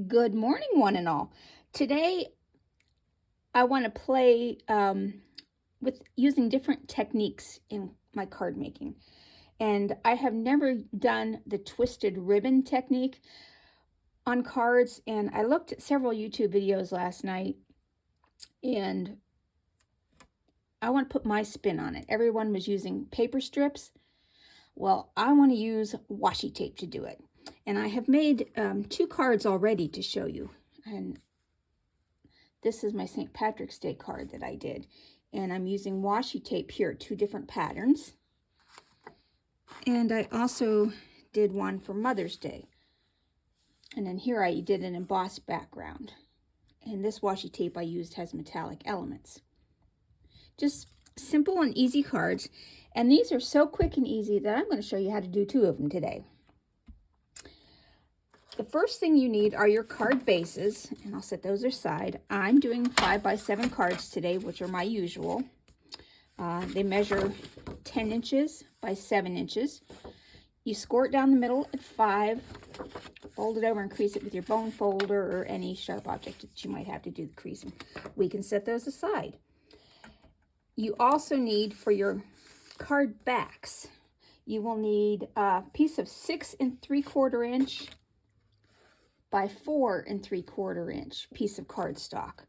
Good morning, one and all. Today, I want to play with using different techniques in my card making. And I have never done the twisted ribbon technique on cards. And I looked at several YouTube videos last night, and I want to put my spin on it. Everyone was using paper strips. Well, I want to use washi tape to do it. And I have made 2 cards already to show you. And this is my St. Patrick's Day card that I did. And I'm using washi tape here, 2 different patterns. And I also did one for Mother's Day. And then here I did an embossed background. And this washi tape I used has metallic elements. Just simple and easy cards. And these are so quick and easy that I'm going to show you how to do 2 of them today. The first thing you need are your card bases, and I'll set those aside. I'm doing 5x7 cards today, which are my usual. They measure 10 inches by 7 inches. You score it down the middle at 5, fold it over and crease it with your bone folder or any sharp object that you might have to do the creasing. We can set those aside. You also need, for your card backs, you will need a piece of 6 3/4 inch by 4 3/4 inch piece of cardstock.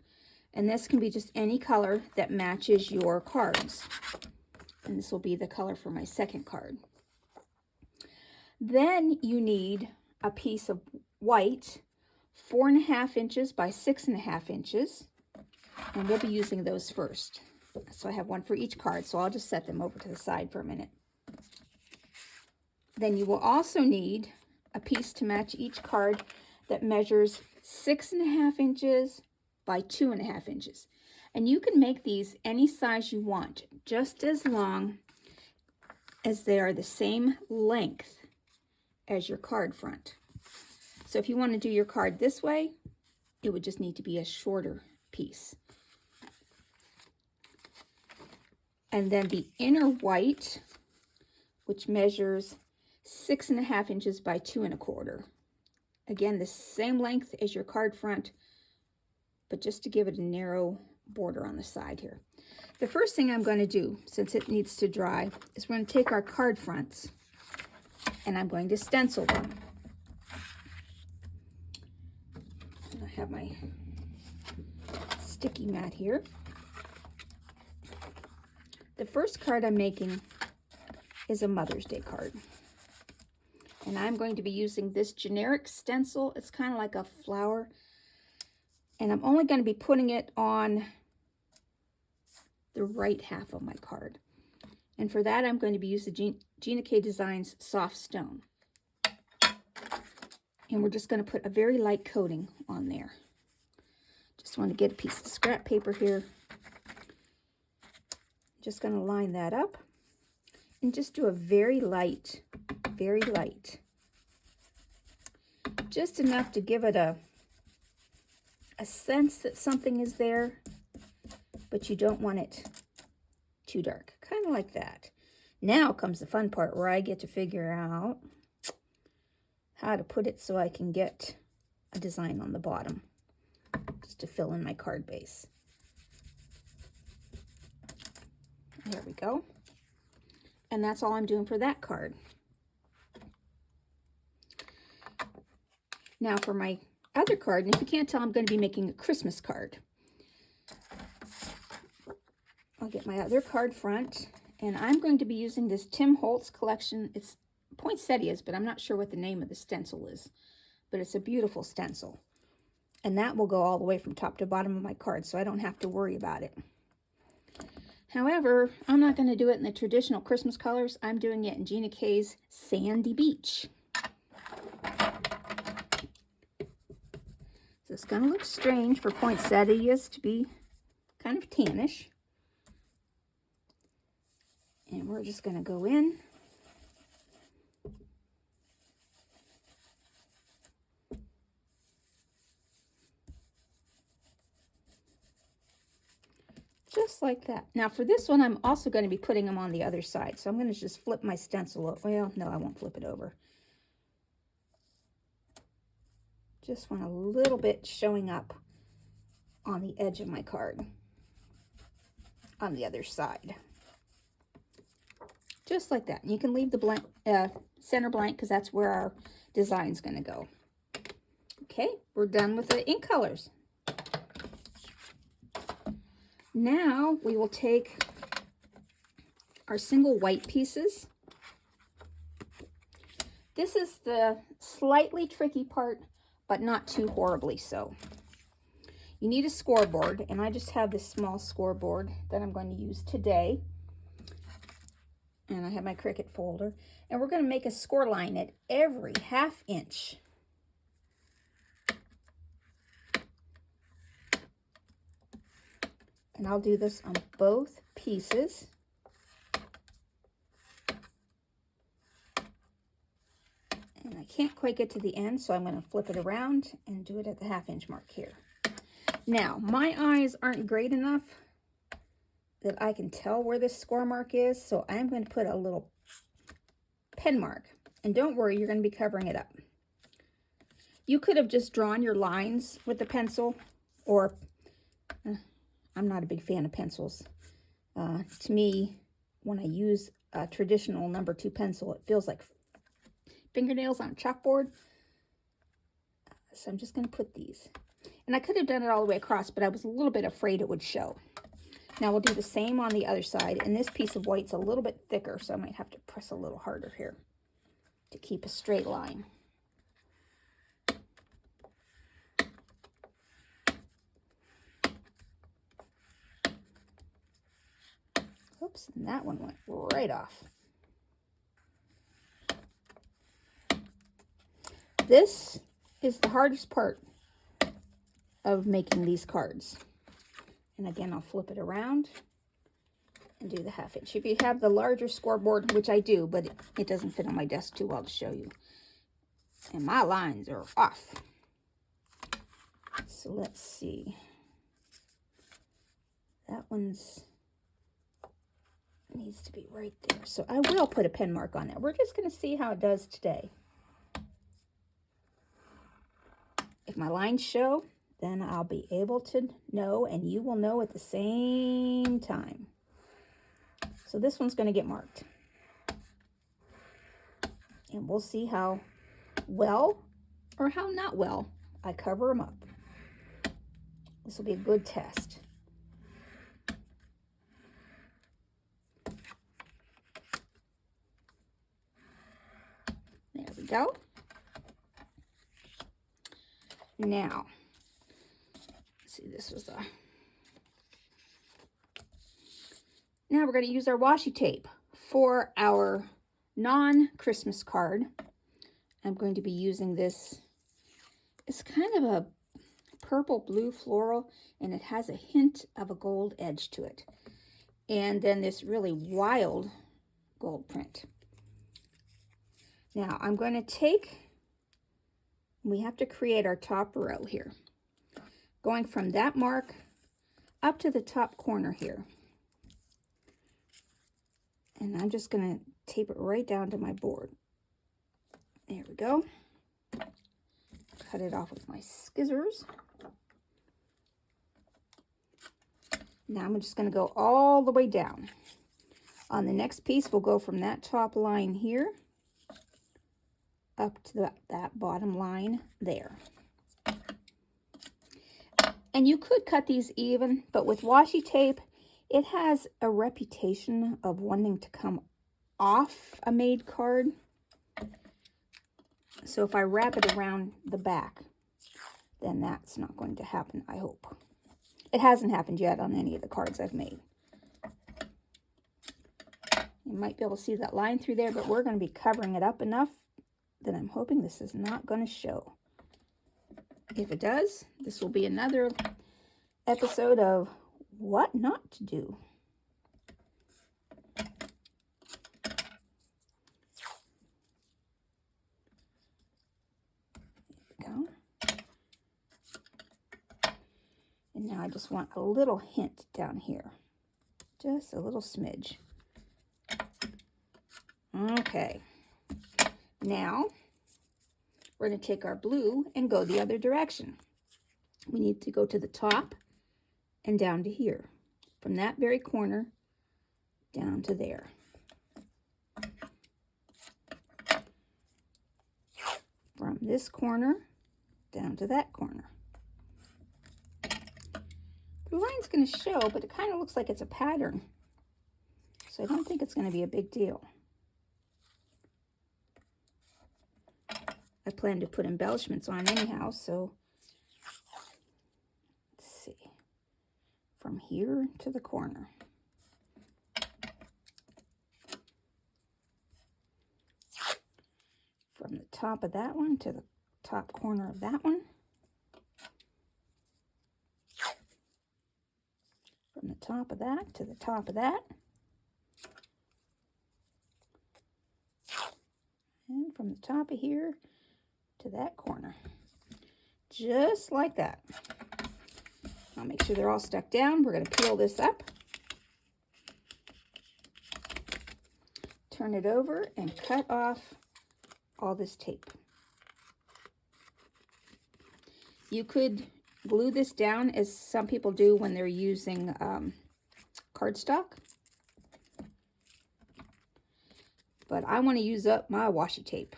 And this can be just any color that matches your cards. And this will be the color for my second card. Then you need a piece of white, 4.5 inches by 6.5 inches. And we'll be using those first. So I have one for each card, so I'll just set them over to the side for a minute. Then you will also need a piece to match each card that measures 6.5 inches by 2.5 inches. And you can make these any size you want, just as long as they are the same length as your card front. So if you want to do your card this way, it would just need to be a shorter piece. And then the inner white, which measures 6.5 inches by 2.25. Again, the same length as your card front, but just to give it a narrow border on the side here. The first thing I'm going to do, since it needs to dry, is we're going to take our card fronts and I'm going to stencil them. And I have my sticky mat here. The first card I'm making is a Mother's Day card. And I'm going to be using this generic stencil. It's kind of like a flower. And I'm only going to be putting it on the right half of my card. And for that, I'm going to be using GinaK Designs Soft Stone. And we're just going to put a very light coating on there. Just want to get a piece of scrap paper here. Just going to line that up and just do a very light, just enough to give it a sense that something is there, but you don't want it too dark, kind of like that. Now comes the fun part where I get to figure out how to put it so I can get a design on the bottom, just to fill in my card base. There we go. And that's all I'm doing for that card. Now for my other card, and if you can't tell, I'm going to be making a Christmas card. I'll get my other card front, and I'm going to be using this Tim Holtz collection. It's Poinsettias, but I'm not sure what the name of the stencil is. But it's a beautiful stencil. And that will go all the way from top to bottom of my card, so I don't have to worry about it. However, I'm not going to do it in the traditional Christmas colors. I'm doing it in GinaK's Sandy Beach. So it's going to look strange for poinsettias to be kind of tannish. And we're just going to go in. Just like that. Now for this one, I'm also going to be putting them on the other side. So I'm going to just flip my stencil over. Well, no, I won't flip it over. Just want a little bit showing up on the edge of my card on the other side. Just like that. And you can leave the blank, center blank, because that's where our design's going to go. Okay, we're done with the ink colors. Now we will take our single white pieces. This is the slightly tricky part, but not too horribly so. You need a scoreboard, and I just have this small scoreboard that I'm going to use today. And I have my Cricut folder, and we're going to make a score line at every 1/2 inch. And I'll do this on both pieces. And I can't quite get to the end, so I'm going to flip it around and do it at the 1/2 inch mark here. Now, my eyes aren't great enough that I can tell where this score mark is, so I'm going to put a little pen mark. And don't worry, you're going to be covering it up. You could have just drawn your lines with the pencil, or I'm not a big fan of pencils. To me, when I use a traditional number 2 pencil, it feels like fingernails on a chalkboard. So I'm just going to put these. And I could have done it all the way across, but I was a little bit afraid it would show. Now we'll do the same on the other side, and this piece of white's a little bit thicker, so I might have to press a little harder here to keep a straight line. Oops, and that one went right off. This is the hardest part of making these cards. And again, I'll flip it around and do the 1/2 inch. If you have the larger scoreboard, which I do, but it doesn't fit on my desk too well to show you. And my lines are off. So let's see. That one's needs to be right there. So I will put a pen mark on that. We're just going to see how it does today. If my lines show, then I'll be able to know, and you will know at the same time. So this one's going to get marked. And we'll see how well or how not well I cover them up. This will be a good test. There we go. Now, see, this was now we're going to use our washi tape for our non-Christmas card. I'm going to be using this. It's kind of a purple blue floral, and it has a hint of a gold edge to it. And then this really wild gold print. Now I'm going to take, we have to create our top row here. Going from that mark up to the top corner here. And I'm just going to tape it right down to my board. There we go. Cut it off with my scissors. Now I'm just going to go all the way down. On the next piece, we'll go from that top line here up to that bottom line there. And you could cut these even, but with washi tape, it has a reputation of wanting to come off a made card. So if I wrap it around the back, then that's not going to happen, I hope. It hasn't happened yet on any of the cards I've made. You might be able to see that line through there, but we're going to be covering it up enough that I'm hoping this is not going to show. If it does, this will be another episode of what not to do. There we go. And now I just want a little hint down here. Just a little smidge. Okay. Now, we're going to take our blue and go the other direction. We need to go to the top and down to here. From that very corner down to there. From this corner down to that corner. The line's going to show, but it kind of looks like it's a pattern. So I don't think it's going to be a big deal. I plan to put embellishments on anyhow, so let's see. From here to the corner. From the top of that one to the top corner of that one. From the top of that to the top of that. And from the top of here to that corner. Just like that. I'll make sure they're all stuck down. We're going to peel this up. Turn it over and cut off all this tape. You could glue this down as some people do when they're using cardstock. But I want to use up my washi tape.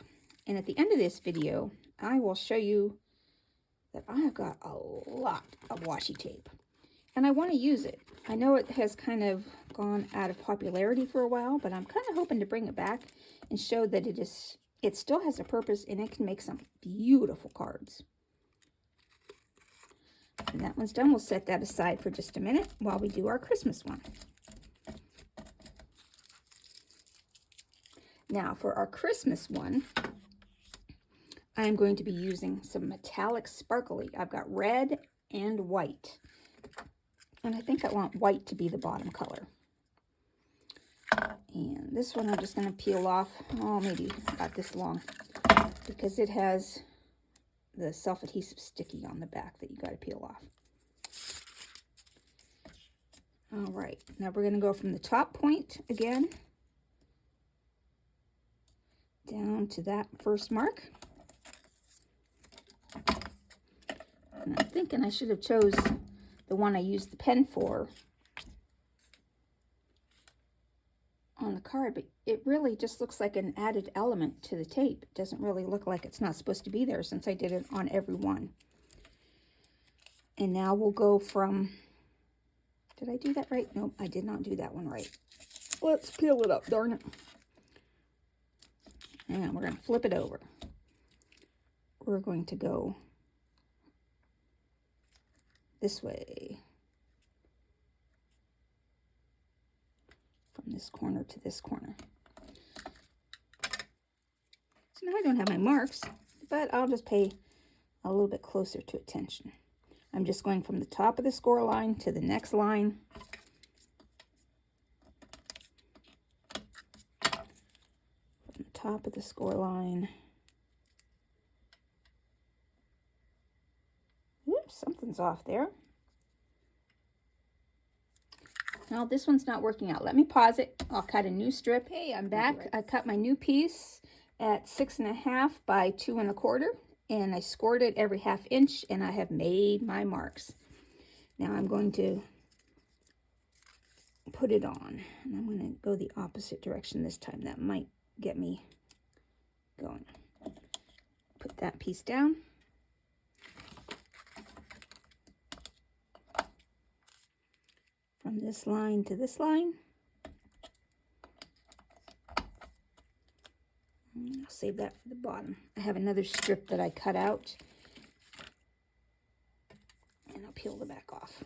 And at the end of this video, I will show you that I have got a lot of washi tape. And I want to use it. I know it has kind of gone out of popularity for a while, but I'm kind of hoping to bring it back and show that it still has a purpose and it can make some beautiful cards. And that one's done. We'll set that aside for just a minute while we do our Christmas one. Now for our Christmas one, I am going to be using some metallic sparkly. I've got red and white. And I think I want white to be the bottom color. And this one I'm just going to peel off, maybe about this long, because it has the self-adhesive sticky on the back that you got to peel off. All right, now we're going to go from the top point again down to that first mark. And I'm thinking I should have chose the one I used the pen for on the card, but it really just looks like an added element to the tape. It doesn't really look like it's not supposed to be there since I did it on every one. And now we'll go from, did I do that right? Nope, I did not do that one right. Let's peel it up, darn it. And we're going to flip it over. We're going to go this way. From this corner to this corner. So now I don't have my marks, but I'll just pay a little bit closer to attention. I'm just going from the top of the score line to the next line. From the top of the score line. Oops, something's off there. Now this one's not working out. Let me pause it. I'll cut a new strip. Hey, I'm back. I cut my new piece at 6.5 by 2 1/4, and I scored it every 1/2 inch, and I have made my marks. Now I'm going to put it on, and I'm going to go the opposite direction this time. That might get me going. Put that piece down. From this line to this line. I'll save that for the bottom. I have another strip that I cut out. And I'll peel the back off.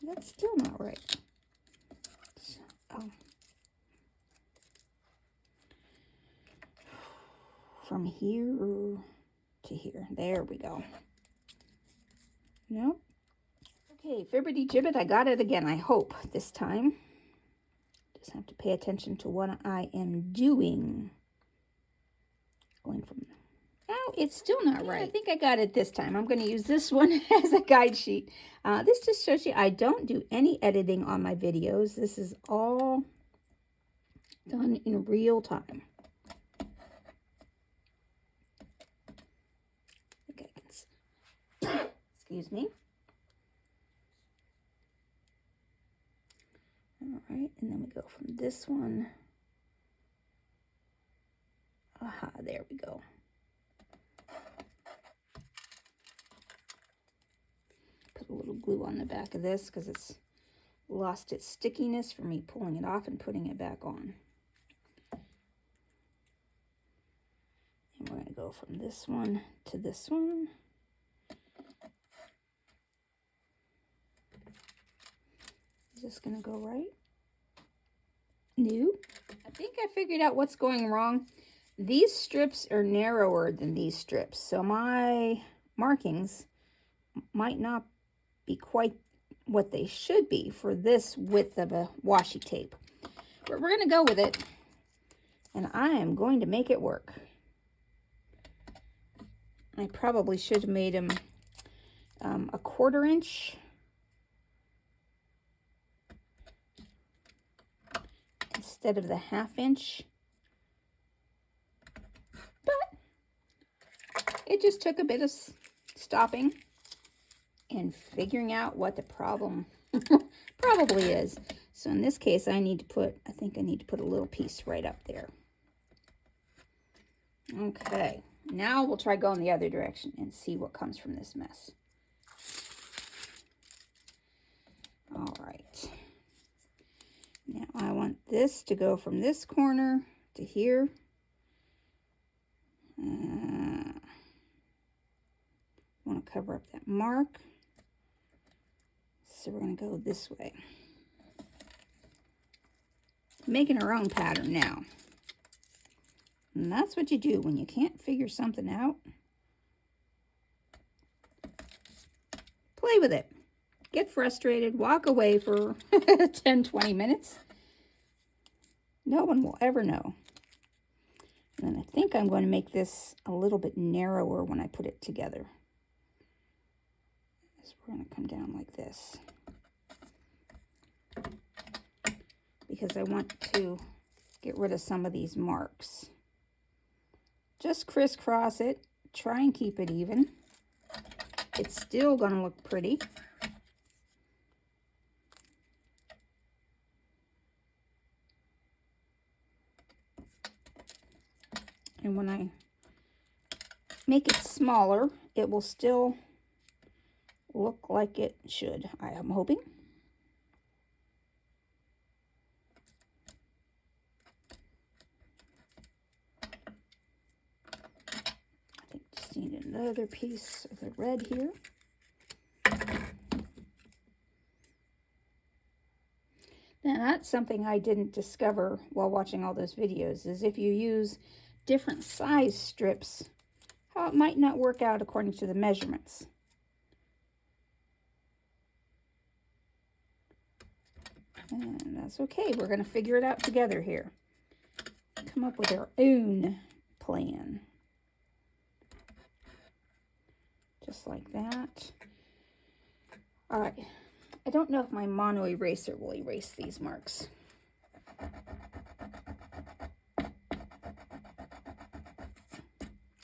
That's still not right. Oh. From here to here. There we go. Nope. Okay, Fibbity Gibbet, I got it again, I hope, this time. Just have to pay attention to what I am doing. Going from, Oh, it's still not right. I think I got it this time. I'm going to use this one as a guide sheet. This just shows you I don't do any editing on my videos. This is all done in real time. I think I can, excuse me. All right, and then we go from this one. Aha, there we go. Put a little glue on the back of this because it's lost its stickiness from me pulling it off and putting it back on. And we're going to go from this one to this one. Is this going to go right? No. I think I figured out what's going wrong. These strips are narrower than these strips, so my markings might not be quite what they should be for this width of a washi tape. But we're going to go with it, and I am going to make it work. I probably should have made them a 1/4 inch. Instead of the 1/2 inch. But it just took a bit of stopping and figuring out what the problem probably is. So in this case, I think I need to put a little piece right up there. Okay, now we'll try going the other direction and see what comes from this mess. All right. Now I want this to go from this corner to here. I want to cover up that mark. So we're going to go this way. Making our own pattern now. And that's what you do when you can't figure something out. Play with it. Get frustrated, walk away for 10, 20 minutes. No one will ever know. And then I think I'm going to make this a little bit narrower when I put it together. So we're going to come down like this. Because I want to get rid of some of these marks. Just crisscross it. Try and keep it even. It's still going to look pretty. And when I make it smaller, it will still look like it should, I am hoping. I think just need another piece of the red here. Now that's something I didn't discover while watching all those videos, is if you use different size strips, how it might not work out according to the measurements. And that's okay. We're going to figure it out together here. Come up with our own plan. Just like that. All right. I don't know if my mono eraser will erase these marks.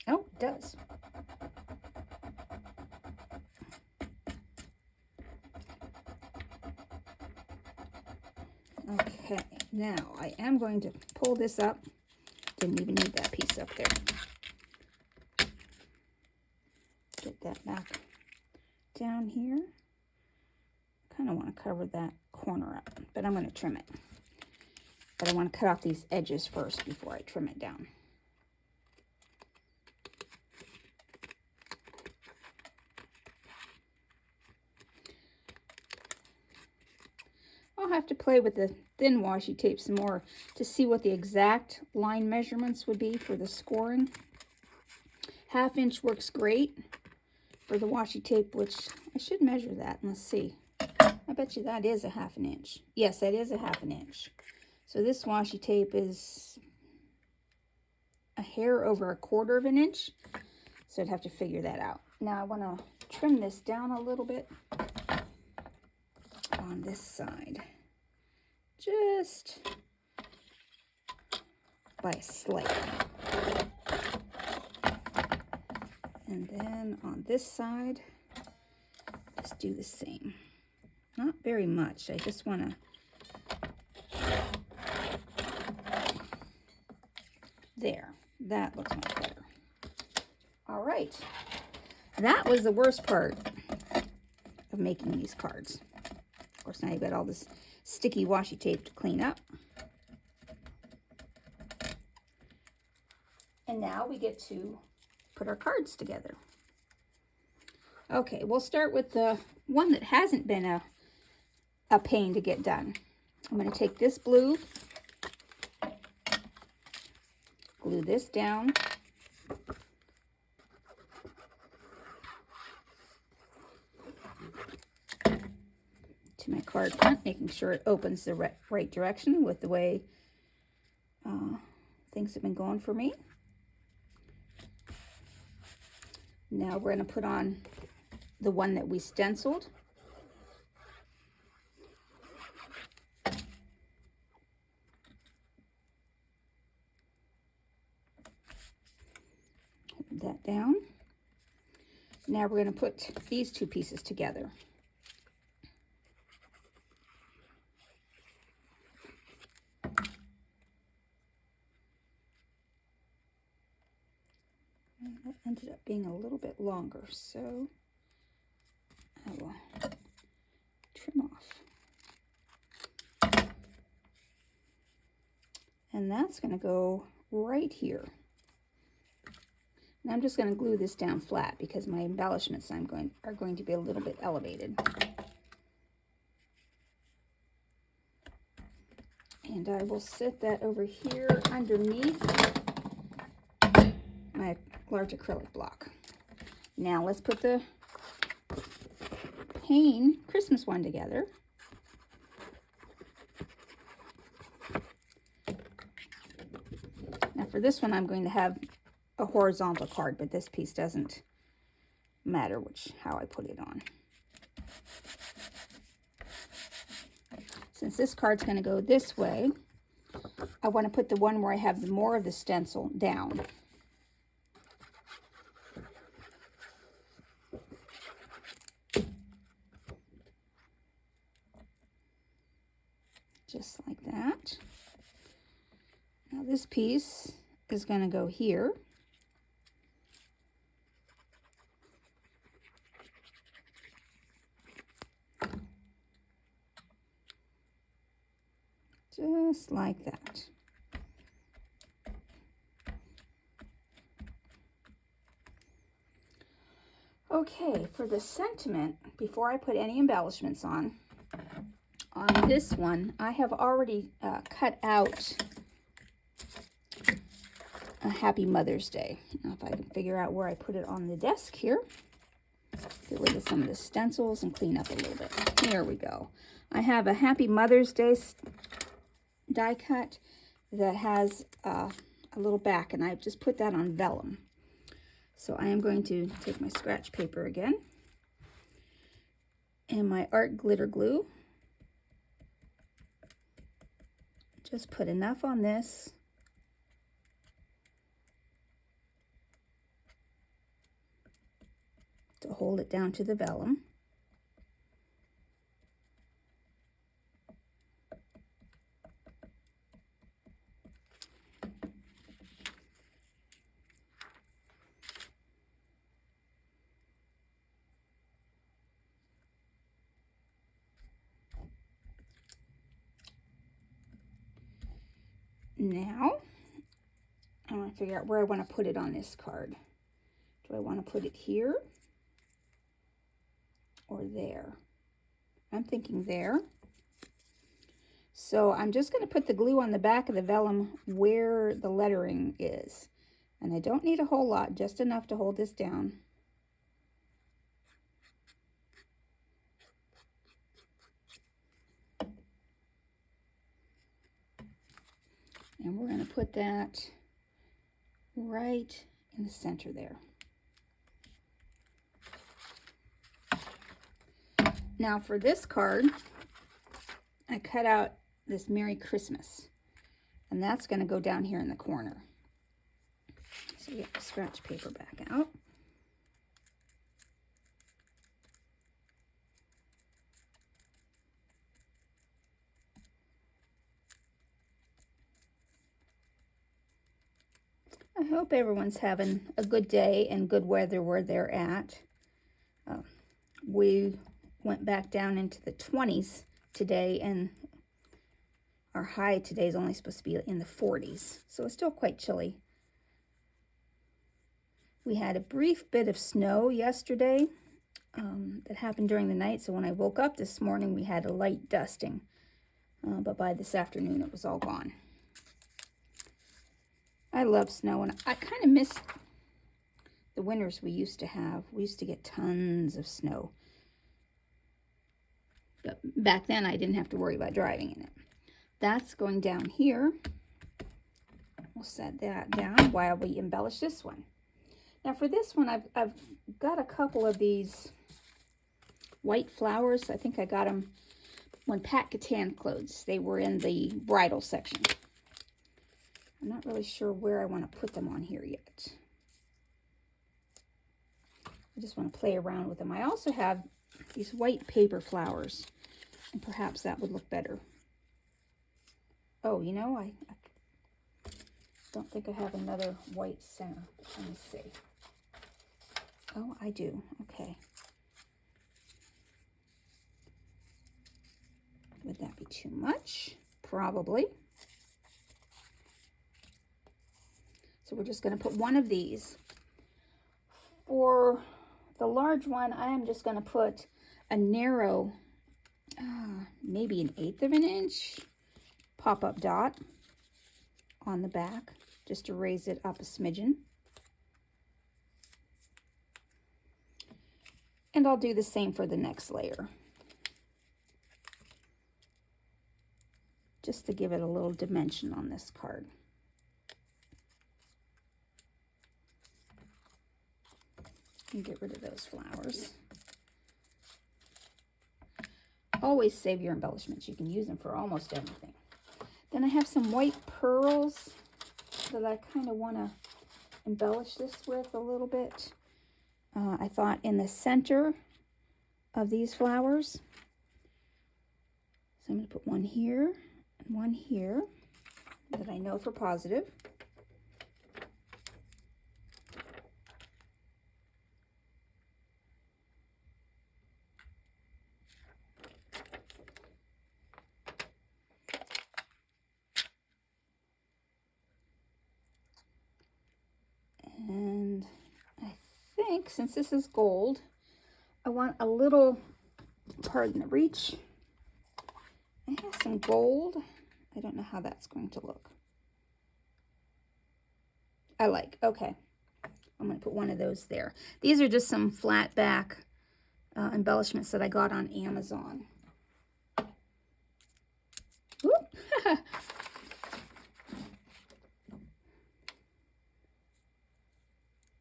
Oh, it does. Okay, now I am going to pull this up. Didn't even need that piece up there. Get that back down here. Kind of want to cover that corner up, but I'm going to trim it. But I want to cut off these edges first before I trim it down. I'll have to play with the thin washi tape some more to see what the exact line measurements would be for the scoring. 1/2 inch works great for the washi tape, which I should measure that. Let's see. I bet you that is a 1/2 inch. Yes, that is a 1/2 inch. So this washi tape is a hair over 1/4 inch. So I'd have to figure that out. Now I want to trim this down a little bit on this side. Just by a slight. And then on this side, just do the same. Not very much. I just want to there. That looks much better. All right. That was the worst part of making these cards. Of course, now you've got all this sticky washi tape to clean up. And now we get to put our cards together. Okay, we'll start with the one that hasn't been a pain to get done. I'm going to take this blue, glue this down, to my card front, making sure it opens the right direction with the way things have been going for me. Now we're going to put on the one that we stenciled. Hold that down. Now we're going to put these two pieces together. And that ended up being a little bit longer, so I will trim off. And that's going to go right here. And I'm just going to glue this down flat because my embellishments are going to be a little bit elevated. And I will set that over here underneath my large acrylic block. Now let's put the Pain Christmas one together. Now for this one, I'm going to have a horizontal card, but this piece doesn't matter how I put it on. Since this card's going to go this way, I want to put the one where I have more of the stencil down. Just like that. Now this piece is going to go here. Just like that. Okay, for the sentiment, before I put any embellishments on this one, I have already cut out a Happy Mother's Day. Now if I can figure out where I put it on the desk here, get rid of some of the stencils and clean up a little bit. Here we go. I have a Happy Mother's Day die cut that has a little back, and I've just put that on vellum. So I am going to take my scratch paper again and my art glitter glue. Just put enough on this to hold it down to the vellum. Now, I want to figure out where I want to put it on this card. Do I want to put it here or there? I'm thinking there. So I'm just going to put the glue on the back of the vellum where the lettering is. And I don't need a whole lot, just enough to hold this down. And we're going to put that right in the center there. Now for this card, I cut out this Merry Christmas, and that's going to go down here in the corner. So we have the scratch paper back out. I hope everyone's having a good day and good weather where they're at. We went back down into the 20s today, and our high today is only supposed to be in the 40s, so it's still quite chilly. We had a brief bit of snow yesterday that happened during the night, so when I woke up this morning we had a light dusting, but by this afternoon it was all gone. I love snow, and I kind of miss the winters we used to have. We used to get tons of snow. But back then, I didn't have to worry about driving in it. That's going down here. We'll set that down while we embellish this one. Now for this one, I've got a couple of these white flowers. I think I got them when Pat Catan clothes. They were in the bridal section. I'm not really sure where I want to put them on here yet. I just want to play around with them. I also have these white paper flowers, and perhaps that would look better. Oh, you know, I don't think I have another white center. Let me see. Oh, I do. Okay. Would that be too much? Probably. So we're just going to put one of these. For the large one, I am just going to put a narrow, maybe 1/8 of an inch pop-up dot on the back, just to raise it up a smidgen. And I'll do the same for the next layer, just to give it a little dimension on this card. And get rid of those flowers. Always save your embellishments. You can use them for almost everything. Then I have some white pearls that I kind of want to embellish this with a little bit. I thought in the center of these flowers. So I'm going to put one here and one here that I know for positive. And I think since this is gold, I want a little, pardon the reach, I have some gold. I don't know how that's going to look. I like, okay. I'm going to put one of those there. These are just some flat back embellishments that I got on Amazon.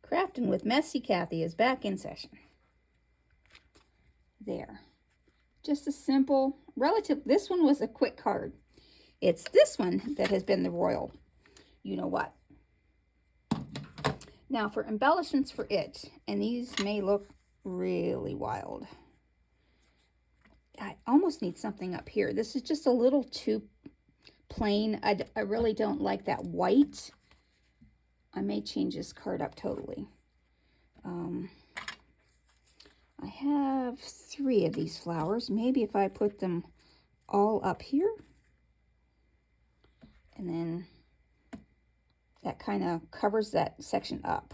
Crafting with Messy Kathy is back in session. There. Just a simple, relative, this one was a quick card. It's this one that has been the royal you-know-what. Now for embellishments for it, and these may look really wild. I almost need something up here. This is just a little too plain. I really don't like that white. I may change this card up totally. I have 3 of these flowers. Maybe if I put them all up here, and then that kind of covers that section up.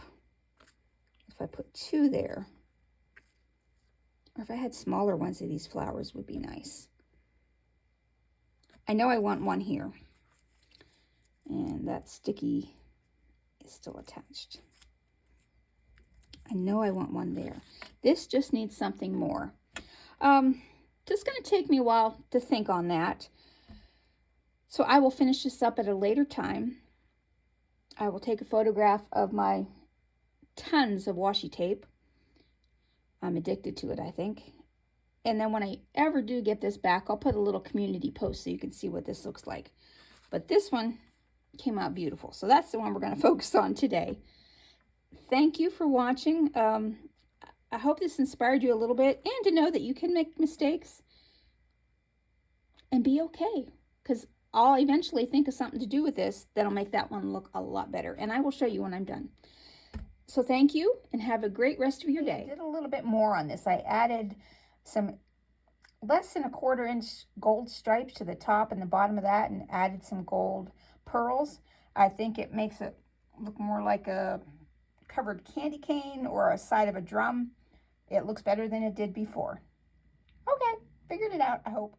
If I put 2 there, or if I had smaller ones of these flowers would be nice. I know I want one here, and that sticky is still attached. I know I want one there. This just needs something more. Just going to take me a while to think on that. So I will finish this up at a later time. I will take a photograph of my tons of washi tape. I'm addicted to it, I think. And then when I ever do get this back, I'll put a little community post so you can see what this looks like. But this one came out beautiful. So that's the one we're going to focus on today. Thank you for watching. I hope this inspired you a little bit, and to know that you can make mistakes and be okay. Because I'll eventually think of something to do with this that'll make that one look a lot better. And I will show you when I'm done. So thank you, and have a great rest of your day. I did a little bit more on this. I added some less than 1/4 inch gold stripes to the top and the bottom of that, and added some gold pearls. I think it makes it look more like a covered candy cane or a side of a drum. It looks better than it did before. Okay, figured it out, I hope.